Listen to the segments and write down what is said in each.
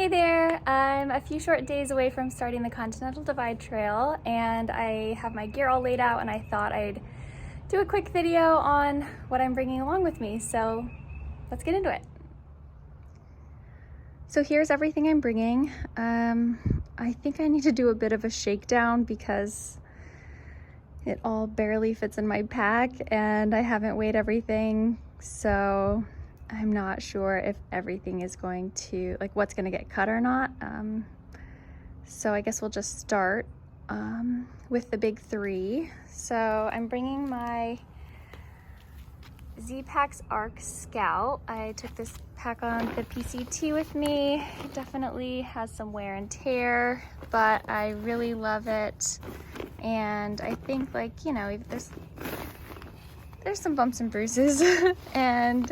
Hey there, I'm a few short days away from starting the Continental Divide Trail and I have my gear all laid out and I thought I'd do a quick video on what I'm bringing along with me, so let's get into it. So here's everything I'm bringing. I think I need to do a bit of a shakedown because it all barely fits in my pack and I haven't weighed everything, so I'm not sure if everything is going to, like, what's going to get cut or not. So I guess we'll just start with the big three. So I'm bringing my Z-Packs Arc Scout. I took this pack on the PCT with me. It definitely has some wear and tear, but I really love it. And I think, like, you know, there's some bumps and bruises and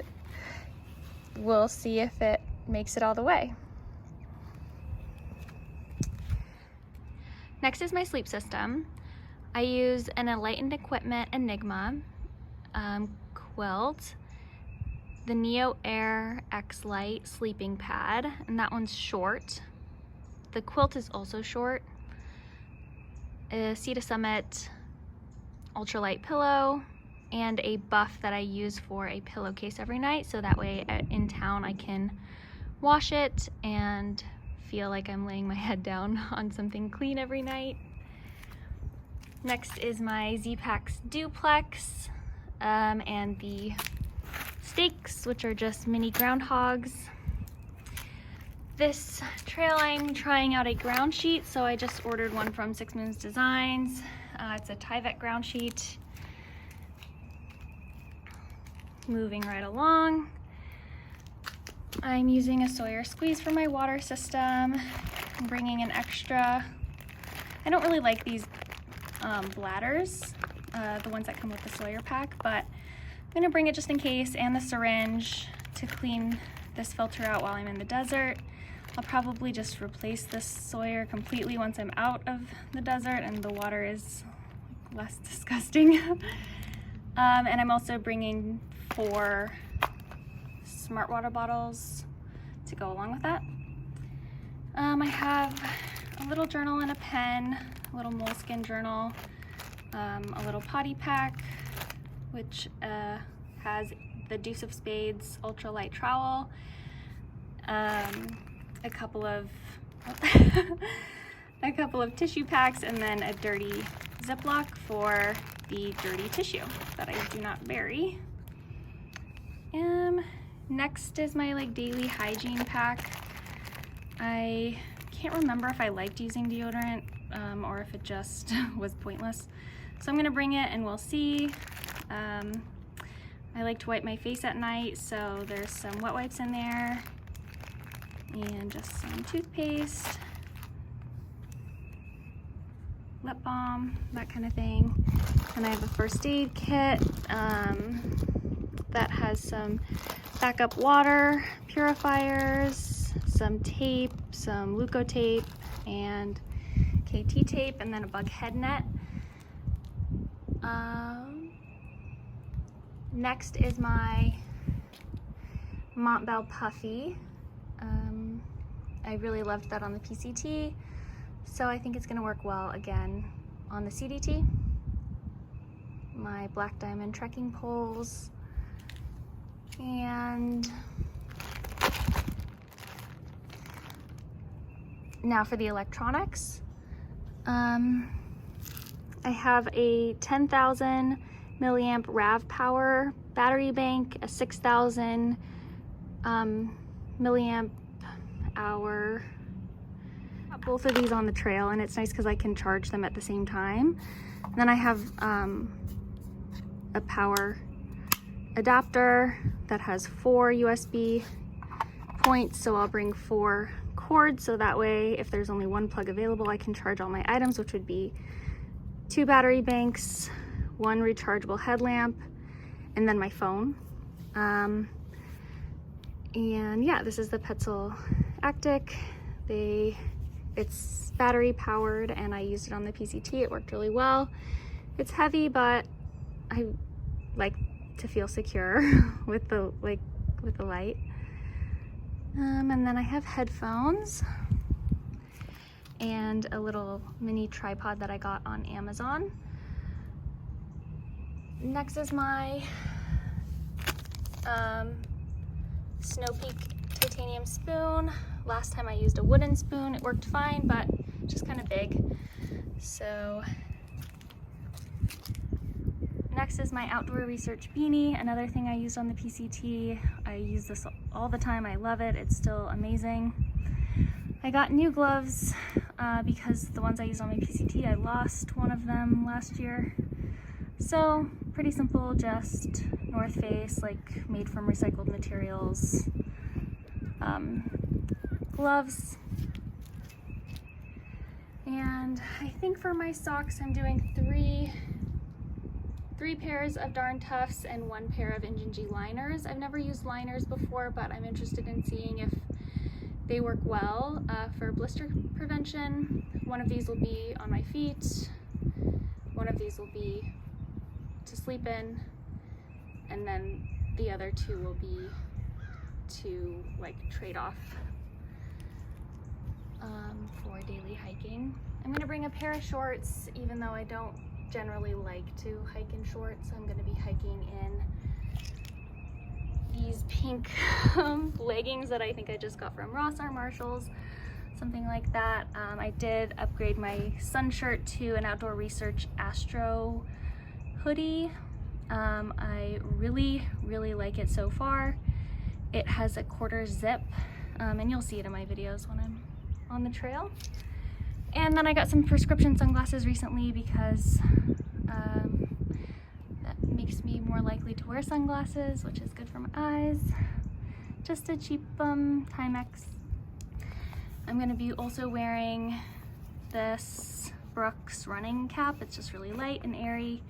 we'll see if it makes it all the way. Next is my sleep system. I use an Enlightened Equipment Enigma quilt, the Neo Air X Lite sleeping pad, and that one's short. The quilt is also short. A Sea to Summit ultralight pillow, and a buff that I use for a pillowcase every night, so that way in town I can wash it and feel like I'm laying my head down on something clean every night. Next is my Z-Packs Duplex and the stakes, which are just mini groundhogs. This trail I'm trying out a ground sheet, so I just ordered one from Six Moons Designs. It's a Tyvek ground sheet. Moving right along, I'm using a Sawyer Squeeze for my water system. I'm bringing an extra, I don't really like these bladders, the ones that come with the Sawyer pack, but I'm gonna bring it just in case, and the syringe to clean this filter out while I'm in the desert. I'll probably just replace this Sawyer completely once I'm out of the desert and the water is less disgusting. And I'm also bringing 4 smart water bottles to go along with that. I have a little journal and a pen, a little moleskin journal, a little potty pack, which has the Deuce of Spades ultralight trowel, a couple of tissue packs, and then a dirty Ziploc for the dirty tissue that I do not bury. Next is my daily hygiene pack. I can't remember if I liked using deodorant or if it just was pointless. So I'm gonna bring it and we'll see. I like to wipe my face at night, so there's some wet wipes in there and just some toothpaste, lip balm, that kind of thing. And I have a first aid kit that has some backup water purifiers, some tape, some Leuco tape, and KT tape, and then a bug head net. Next is my Montbell Puffy. I really loved that on the PCT, so I think it's gonna work well again on the CDT. My Black Diamond trekking poles, and now for the electronics. I have a 10,000 milliamp RAV power battery bank, a 6,000 milliamp hour. Both of these on the trail, and it's nice because I can charge them at the same time. And then I have a power adapter that has 4 USB points, so I'll bring 4 cords, so that way if there's only one plug available I can charge all my items, which would be 2 battery banks, 1 rechargeable headlamp, and then my phone. And yeah, this is the Petzl Actic. It's battery powered and I used it on the PCT. It worked really well. It's heavy, but I like to feel secure with the light. And then I have headphones and a little mini tripod that I got on Amazon. Next is my Snow Peak titanium spoon. Last time I used a wooden spoon. It worked fine, but just kind of big. So next is my outdoor research beanie, another thing I used on the PCT. I use this all the time. I love it. It's still amazing. I got new gloves because the ones I used on my PCT, I lost one of them last year. So pretty simple, just North Face, like made from recycled materials. Gloves. And I think for my socks, I'm doing three pairs of Darn Toughs and 1 pair of Injinji liners. I've never used liners before, but I'm interested in seeing if they work well for blister prevention. One of these will be on my feet, one of these will be to sleep in, and then the other 2 will be to like trade off for daily hiking. I'm gonna bring a pair of shorts, even though I don't generally like to hike in shorts. I'm gonna be hiking in these pink leggings that I think I just got from Ross or Marshalls, something like that. I did upgrade my sun shirt to an Outdoor Research Astro hoodie. I really like it so far. It has a 1/4 zip, and you'll see it in my videos when I'm on the trail. And then I got some prescription sunglasses recently because that makes me more likely to wear sunglasses, which is good for my eyes. Just a cheap Timex. I'm gonna be also wearing this Brooks running cap. It's just really light and airy.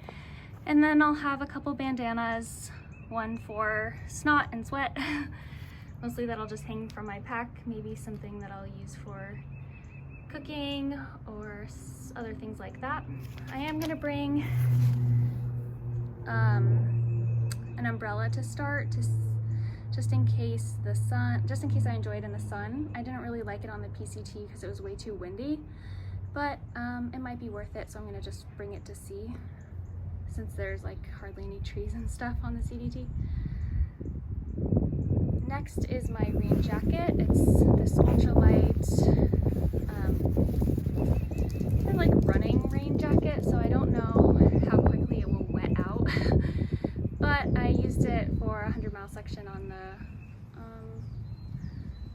And then I'll have a couple bandanas, one for snot and sweat. Mostly that'll just hang from my pack, maybe something that I'll use for cooking or other things like that. I am gonna bring an umbrella to start, just in case I enjoy it in the sun. I didn't really like it on the PCT because it was way too windy, but it might be worth it, so I'm gonna just bring it to see, since there's like hardly any trees and stuff on the CDT. Next is my rain jacket. It's this ultralight, kind of like running rain jacket, so I don't know how quickly it will wet out. But I used it for a 100-mile section on the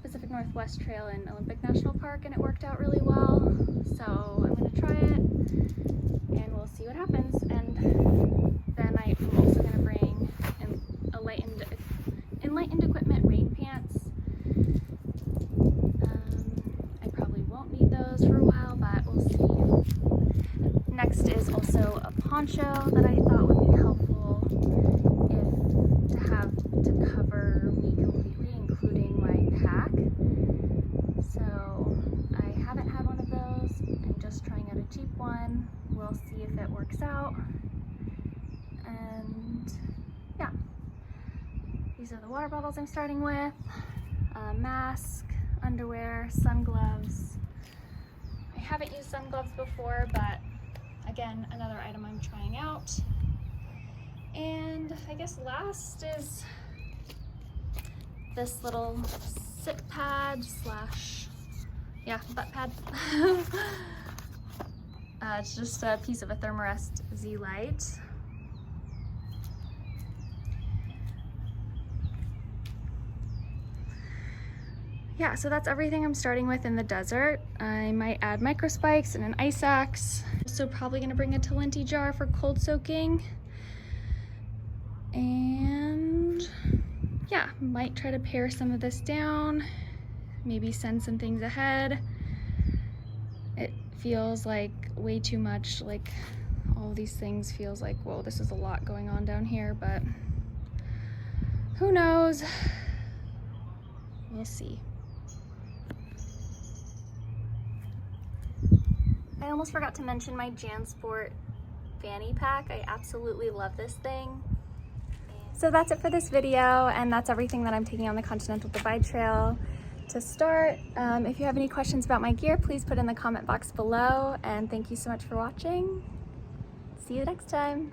Pacific Northwest Trail in Olympic National Park, and it worked out really well. So I'm gonna try it, and we'll see what happens. And then I'm also gonna bring enlightened equipment rain pants. I probably won't need those for a while, but we'll see. Next is also a poncho that I thought would be helpful to have to cover me completely, including my pack. So I haven't had one of those. I'm just trying out a cheap one. We'll see if it works out. And yeah, these are the water bottles I'm starting with. Mask, underwear, sun gloves. I haven't used sun gloves before, but again, another item I'm trying out. And I guess last is this little sit pad slash, yeah, butt pad. It's just a piece of a Thermarest Z-Lite. Yeah, so that's everything I'm starting with in the desert. I might add micro spikes and an ice axe. So probably gonna bring a Talenti jar for cold soaking. And yeah, might try to pare some of this down, maybe send some things ahead. It feels like way too much, like all of these things feels like, whoa, this is a lot going on down here, but who knows? We'll see. I almost forgot to mention my Jansport fanny pack. I absolutely love this thing. So that's it for this video, and that's everything that I'm taking on the Continental Divide Trail. to start. If you have any questions about my gear, please put in the comment box below, and thank you so much for watching. See you next time.